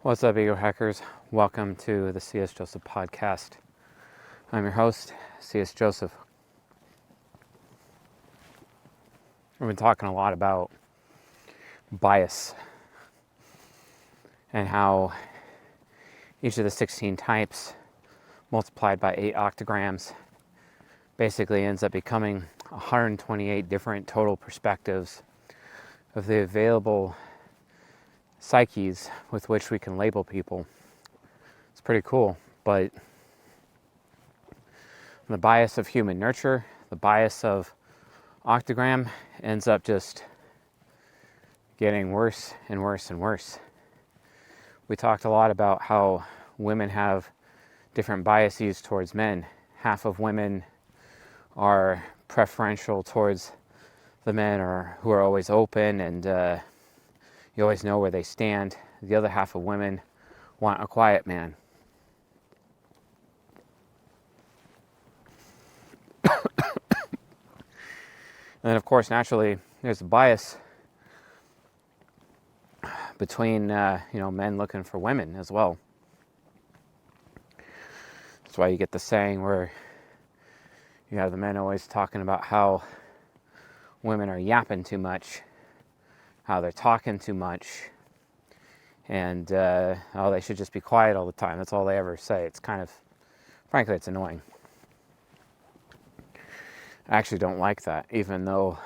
What's up, EgoHackers? Welcome to the C.S. Joseph podcast. I'm your host, C.S. Joseph. We've been talking a lot about bias and how each of the 16 types multiplied by 8 octagrams basically ends up becoming 128 different total perspectives of the available psyches with which we can label people. It's pretty cool, but the bias of human nurture, the bias of Octagram ends up just getting worse and worse and worse. We talked a lot about how women have different biases towards men. Half of women are preferential towards the men who are always open and you always know where they stand. The other half of women want a quiet man. And then, of course, naturally, there's a bias between, men looking for women as well. That's why you get the saying where you have the men always talking about how women are yapping too much, how they're talking too much, and they should just be quiet all the time. That's all they ever say. It's kind of, frankly, it's annoying. I actually don't like that, even though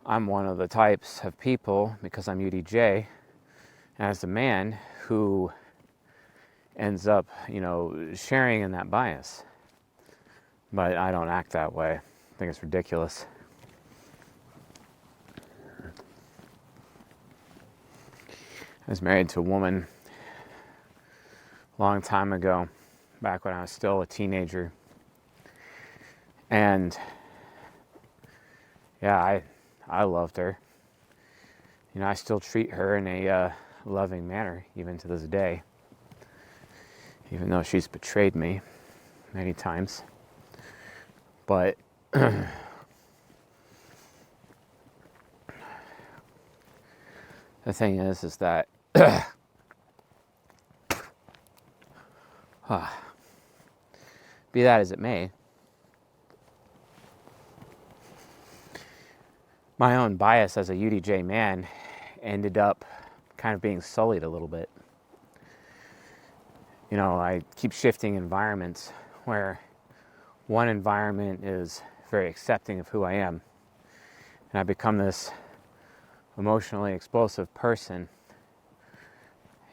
I'm one of the types of people, because I'm UDJ, as a man who ends up, sharing in that bias. But I don't act that way. I think it's ridiculous. I was married to a woman a long time ago, back when I was still a teenager. And yeah, I loved her. I still treat her in a loving manner, even to this day. Even though she's betrayed me many times. But the thing is that be that as it may, my own bias as a UDJ man ended up kind of being sullied a little bit. I keep shifting environments where one environment is very accepting of who I am, and I become this emotionally explosive person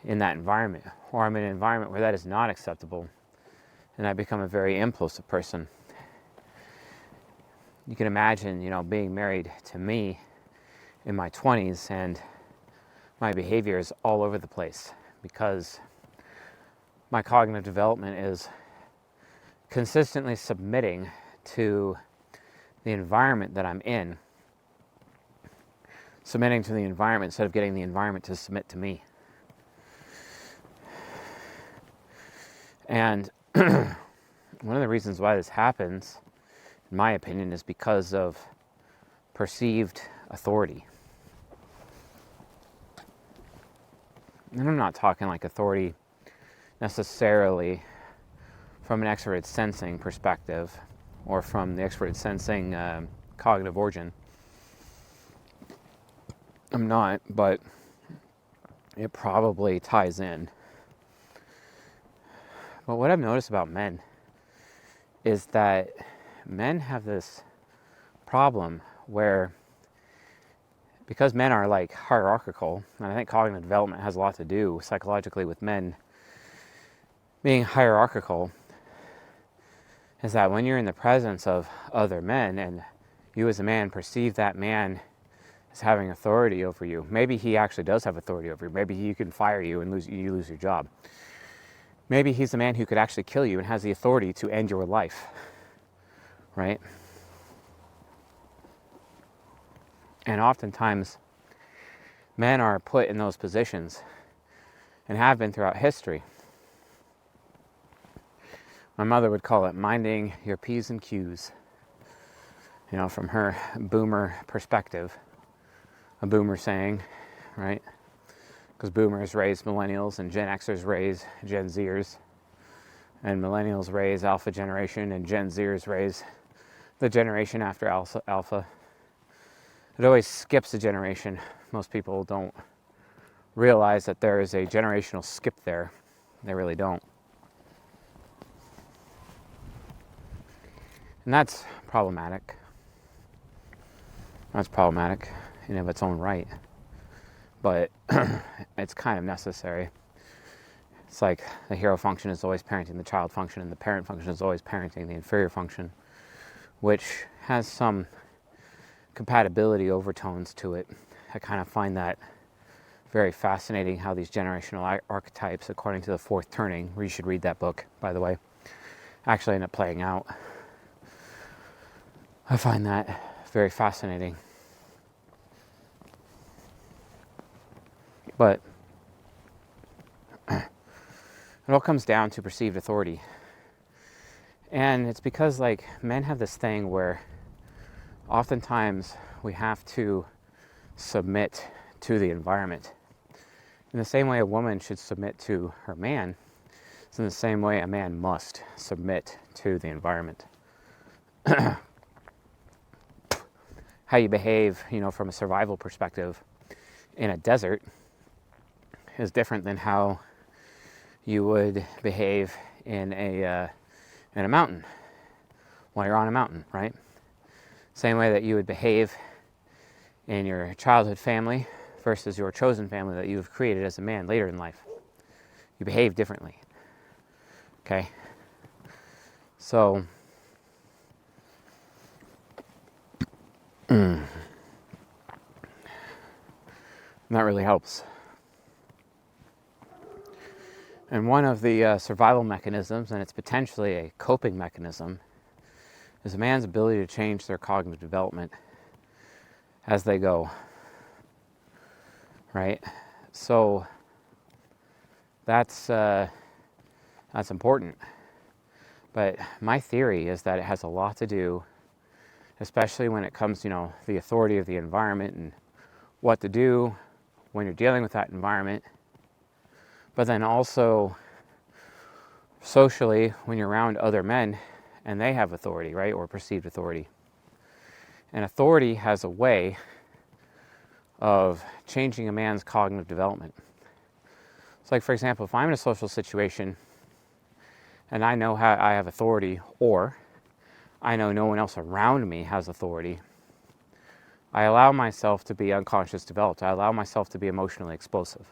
in that environment, or I'm in an environment where that is not acceptable, and I become a very impulsive person. You can imagine, being married to me in my 20s, and my behavior is all over the place because my cognitive development is consistently submitting to the environment that I'm in, submitting to the environment instead of getting the environment to submit to me. And one of the reasons why this happens, in my opinion, is because of perceived authority. And I'm not talking like authority necessarily from an extroverted sensing perspective or from the extroverted sensing cognitive origin. I'm not, but it probably ties in. But what I've noticed about men is that men have this problem where, because men are like hierarchical, and I think cognitive development has a lot to do psychologically with men being hierarchical, is that when you're in the presence of other men and you as a man perceive that man as having authority over you, maybe he actually does have authority over you, maybe he can fire you and you lose your job. Maybe he's the man who could actually kill you and has the authority to end your life, right? And oftentimes, men are put in those positions and have been throughout history. My mother would call it minding your P's and Q's, from her boomer perspective. A boomer saying, right? because boomers raise millennials and Gen Xers raise Gen Zers, and millennials raise alpha generation and Gen Zers raise the generation after alpha. It always skips a generation. Most people don't realize that there is a generational skip there. They really don't. And that's problematic. That's problematic in of its own right. But it's kind of necessary. It's like the hero function is always parenting the child function, and the parent function is always parenting the inferior function, which has some compatibility overtones to it. I kind of find that very fascinating, how these generational archetypes, according to the Fourth Turning, you should read that book, by the way, actually end up playing out. I find that very fascinating. But it all comes down to perceived authority. And it's because, like, men have this thing where oftentimes we have to submit to the environment. In the same way a woman should submit to her man, it's in the same way a man must submit to the environment. How you behave, from a survival perspective in a desert is different than how you would behave in a mountain, while you're on a mountain, right? Same way that you would behave in your childhood family versus your chosen family that you've created as a man later in life. You behave differently. Okay? So, that really helps. And one of the survival mechanisms, and it's potentially a coping mechanism, is a man's ability to change their cognitive development as they go. Right? So that's important. But my theory is that it has a lot to do, especially when it comes to, the authority of the environment and what to do when you're dealing with that environment. But then also socially, when you're around other men and they have authority, right? Or perceived authority. And authority has a way of changing a man's cognitive development. It's like, for example, if I'm in a social situation and I know how I have authority, or I know no one else around me has authority, I allow myself to be unconscious developed. I allow myself to be emotionally explosive,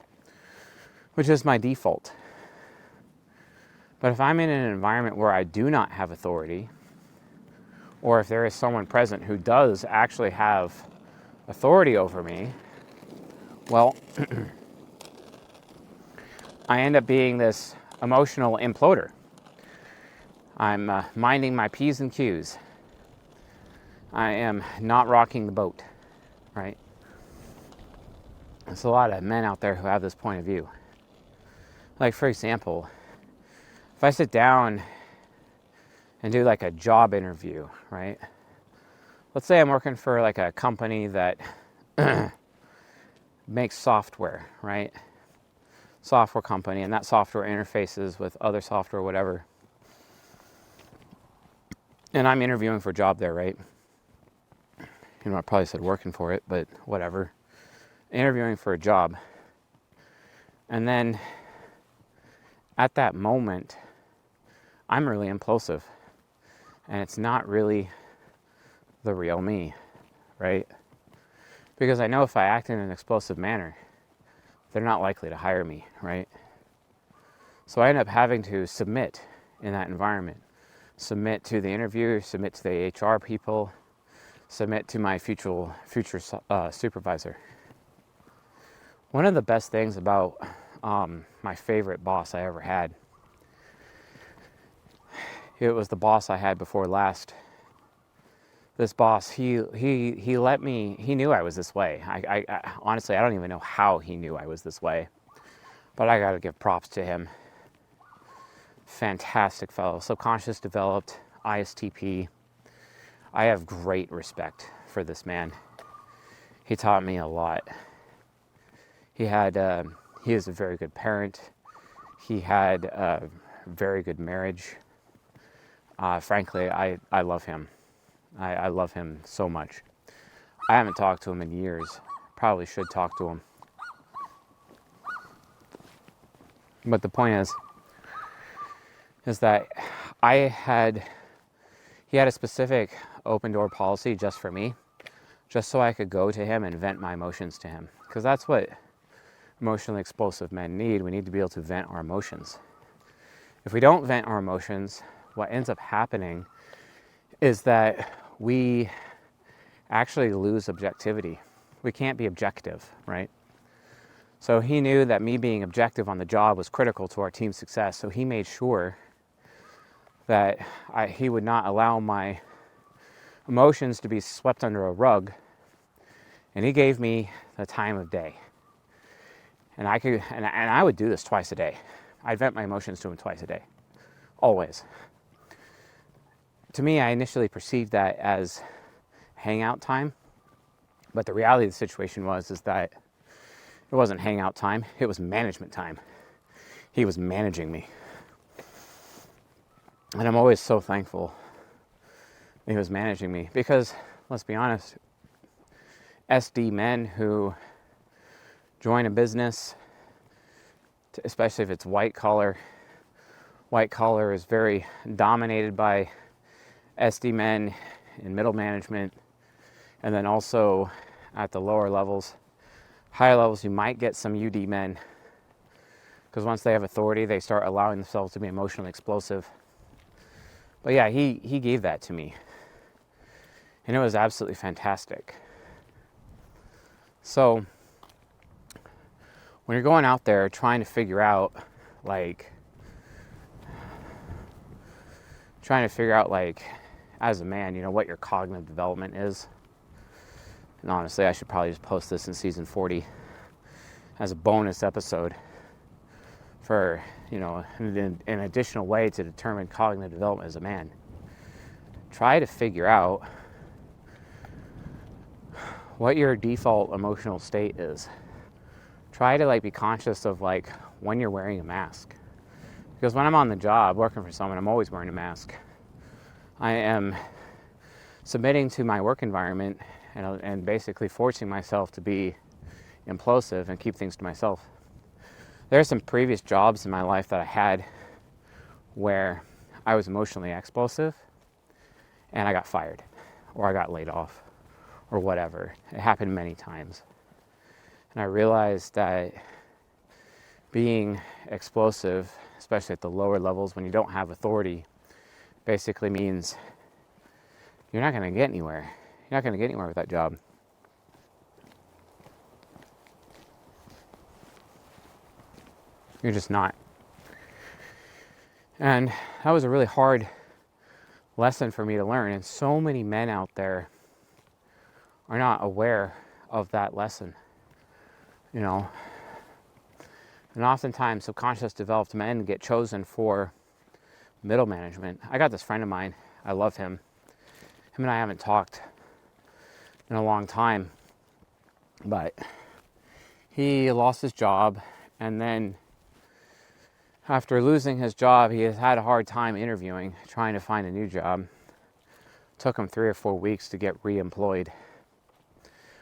which is my default. But if I'm in an environment where I do not have authority, or if there is someone present who does actually have authority over me, well, I end up being this emotional imploder. I'm minding my P's and Q's. I am not rocking the boat, right? There's a lot of men out there who have this point of view. Like, for example, if I sit down and do like a job interview, right? Let's say I'm working for like a company that makes software, right? Software company, and that software interfaces with other software, whatever. And I'm interviewing for a job there, right? I probably said working for it, but whatever. Interviewing for a job. And then at that moment, I'm really implosive. And it's not really the real me, right? Because I know if I act in an explosive manner, they're not likely to hire me, right? So I end up having to submit in that environment. Submit to the interviewer, submit to the HR people, submit to my future supervisor. One of the best things about my favorite boss I ever had, it was the boss I had before last. This boss, he let me, he knew I was this way. I honestly, I don't even know how he knew I was this way, but I gotta give props to him. Fantastic fellow, subconscious developed, ISTP. I have great respect for this man. He taught me a lot. He He is a very good parent. He had a very good marriage. Frankly, I love him. I love him so much. I haven't talked to him in years. Probably should talk to him. But the point is that he had a specific open door policy just for me, just so I could go to him and vent my emotions to him. Because that's what emotionally explosive men need. We need to be able to vent our emotions. If we don't vent our emotions, what ends up happening is that we actually lose objectivity. We can't be objective, right? So he knew that me being objective on the job was critical to our team's success. So he made sure that he would not allow my emotions to be swept under a rug. And he gave me the time of day. And I would do this twice a day. I'd vent my emotions to him twice a day. Always. To me, I initially perceived that as hangout time. But the reality of the situation is that it wasn't hangout time. It was management time. He was managing me. And I'm always so thankful that he was managing me. Because, let's be honest, SD men who join a business, especially if it's white collar is very dominated by SD men in middle management, and then also at the lower levels. Higher levels, you might get some UD men, because once they have authority, they start allowing themselves to be emotionally explosive. But yeah, he gave that to me, and it was absolutely fantastic. So when you're going out there trying to figure out as a man, what your cognitive development is. And honestly, I should probably just post this in season 40 as a bonus episode for, an additional way to determine cognitive development as a man. Try to figure out what your default emotional state is. Try to be conscious of when you're wearing a mask. Because when I'm on the job working for someone, I'm always wearing a mask. I am submitting to my work environment and basically forcing myself to be implosive and keep things to myself. There are some previous jobs in my life that I had where I was emotionally explosive and I got fired or I got laid off or whatever. It happened many times. And I realized that being explosive, especially at the lower levels when you don't have authority, basically means you're not going to get anywhere. You're not going to get anywhere with that job. You're just not. And that was a really hard lesson for me to learn. And so many men out there are not aware of that lesson. And oftentimes subconscious developed men get chosen for middle management. I got this friend of mine. I love him. Him and I haven't talked in a long time. But he lost his job, and then after losing his job, he has had a hard time interviewing, trying to find a new job. Took him 3 or 4 weeks to get re-employed.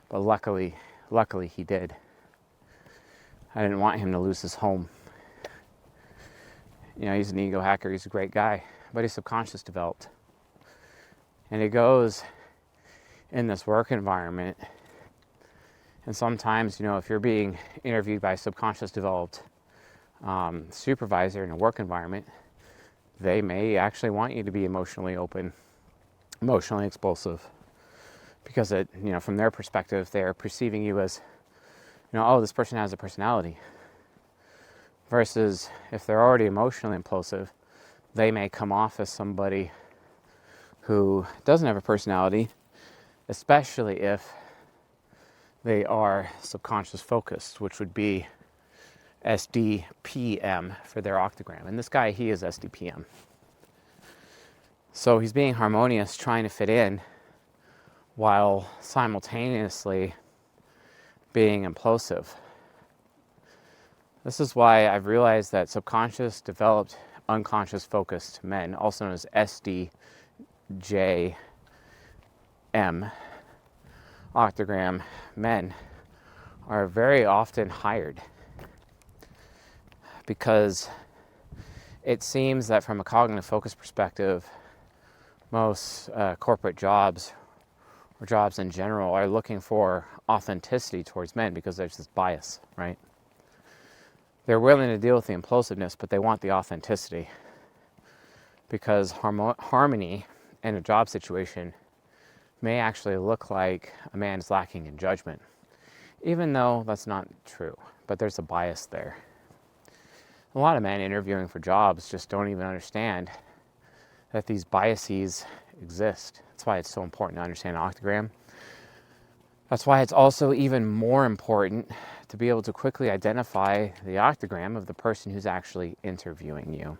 But luckily he did. I didn't want him to lose his home. He's an ego hacker. He's a great guy, but he's subconscious developed. And he goes in this work environment. And sometimes, if you're being interviewed by a subconscious developed supervisor in a work environment, they may actually want you to be emotionally open, emotionally explosive, because from their perspective, they're perceiving you as, oh, this person has a personality. Versus if they're already emotionally implosive, they may come off as somebody who doesn't have a personality, especially if they are subconscious focused, which would be SDPM for their Octagram. And this guy, he is SDPM. So he's being harmonious, trying to fit in, while simultaneously being implosive. This is why I've realized that subconscious, developed, unconscious focused men, also known as SDJM, Octagram men, are very often hired, because it seems that from a cognitive focus perspective, most corporate jobs or jobs in general are looking for authenticity towards men because there's this bias, right? They're willing to deal with the implosiveness, but they want the authenticity, because harmony in a job situation may actually look like a man is lacking in judgment, even though that's not true, but there's a bias there. A lot of men interviewing for jobs just don't even understand that these biases exist. That's why it's so important to understand Octagram. That's why it's also even more important to be able to quickly identify the Octagram of the person who's actually interviewing you.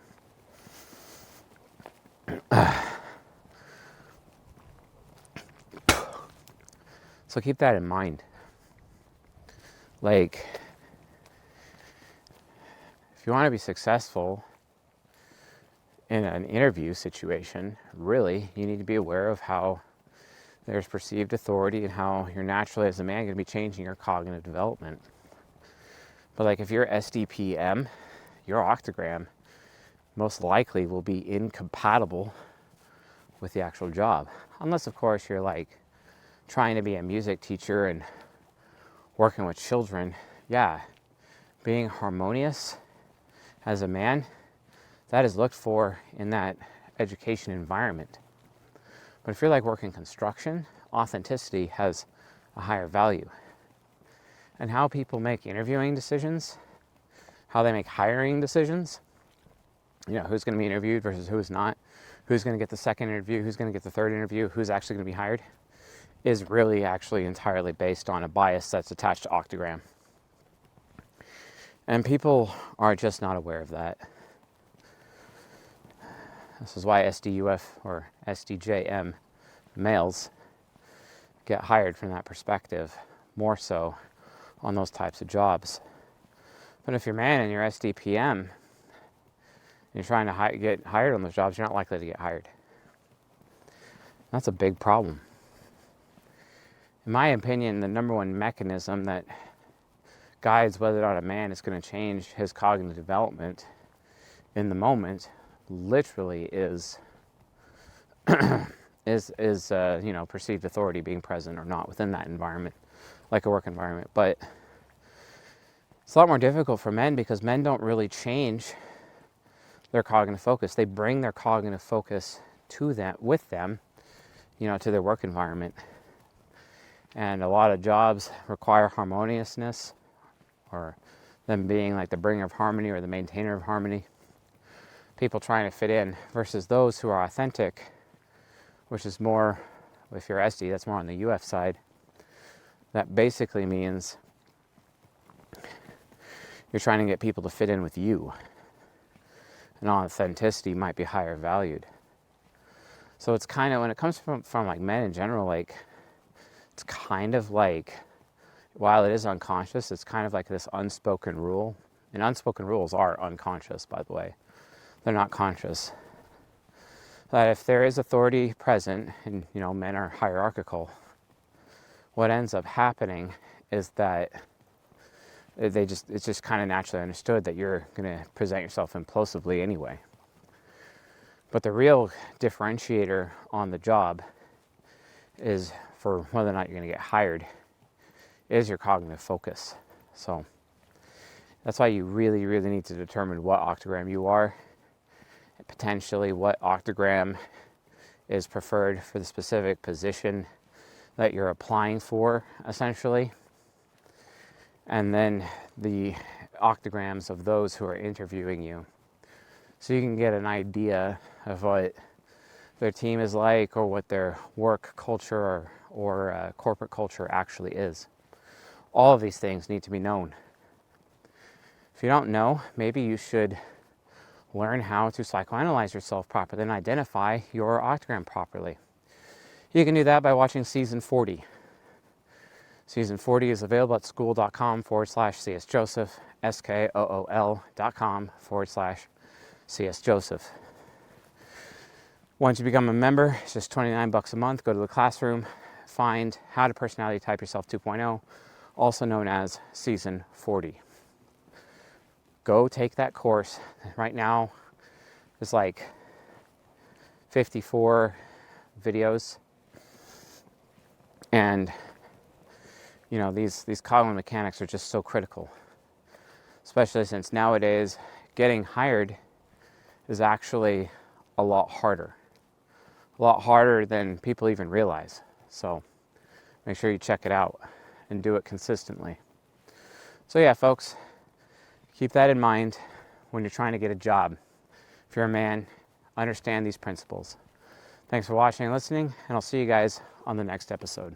So keep that in mind. Like, if you want to be successful in an interview situation, really, you need to be aware of how there's perceived authority and how you're naturally, as a man, going to be changing your cognitive development. But like, if you're SDPM, your Octagram most likely will be incompatible with the actual job. Unless, of course, you're like trying to be a music teacher and working with children. Yeah, being harmonious as a man, that is looked for in that education environment. But if you're like working construction, authenticity has a higher value. And how people make interviewing decisions, how they make hiring decisions, you know, who's going to be interviewed versus who's not, who's going to get the second interview, who's going to get the third interview, who's actually going to be hired, is really actually entirely based on a bias that's attached to Octagram. And people are just not aware of that. This is why SDUF or SDJM males get hired from that perspective, more so on those types of jobs. But if you're a man and you're SDPM, and you're trying to get hired on those jobs, you're not likely to get hired. That's a big problem. In my opinion, the number one mechanism that guides whether or not a man is going to change his cognitive development in the moment literally is perceived authority being present or not within that environment, like a work environment. But it's a lot more difficult for men because men don't really change their cognitive focus. They bring their cognitive focus to them, with them, to their work environment. And a lot of jobs require harmoniousness, or them being like the bringer of harmony or the maintainer of harmony. People trying to fit in versus those who are authentic, which is more, if you're SD, that's more on the UF side. That basically means you're trying to get people to fit in with you. And authenticity might be higher valued. So it's kind of, when it comes from like men in general, like, it's kind of like, while it is unconscious, it's kind of like this unspoken rule. And unspoken rules are unconscious, by the way. They're not conscious. That if there is authority present, and men are hierarchical, what ends up happening is that it's just kind of naturally understood that you're going to present yourself implosively anyway. But the real differentiator on the job is for whether or not you're going to get hired is your cognitive focus. So that's why you really, really need to determine what Octagram you are, and potentially what Octagram is preferred for the specific position that you're applying for, essentially. And then the Octagrams of those who are interviewing you. So you can get an idea of what their team is like, or what their work culture or corporate culture actually is. All of these things need to be known. If you don't know, maybe you should learn how to psychoanalyze yourself properly and identify your Octagram properly. You can do that by watching season 40. Season 40 is available at school.com/csjoseph, skool.com/csjoseph. Once you become a member, it's just $29 a month. Go to the classroom, find How to Personality Type Yourself 2.0, also known as Season 40. Go take that course. Right now, there's like 54 videos. And, you know, these cognitive mechanics are just so critical. Especially since nowadays, getting hired is actually a lot harder. A lot harder than people even realize. So make sure you check it out and do it consistently. So yeah, folks, keep that in mind when you're trying to get a job. If you're a man, understand these principles. Thanks for watching and listening, and I'll see you guys on the next episode.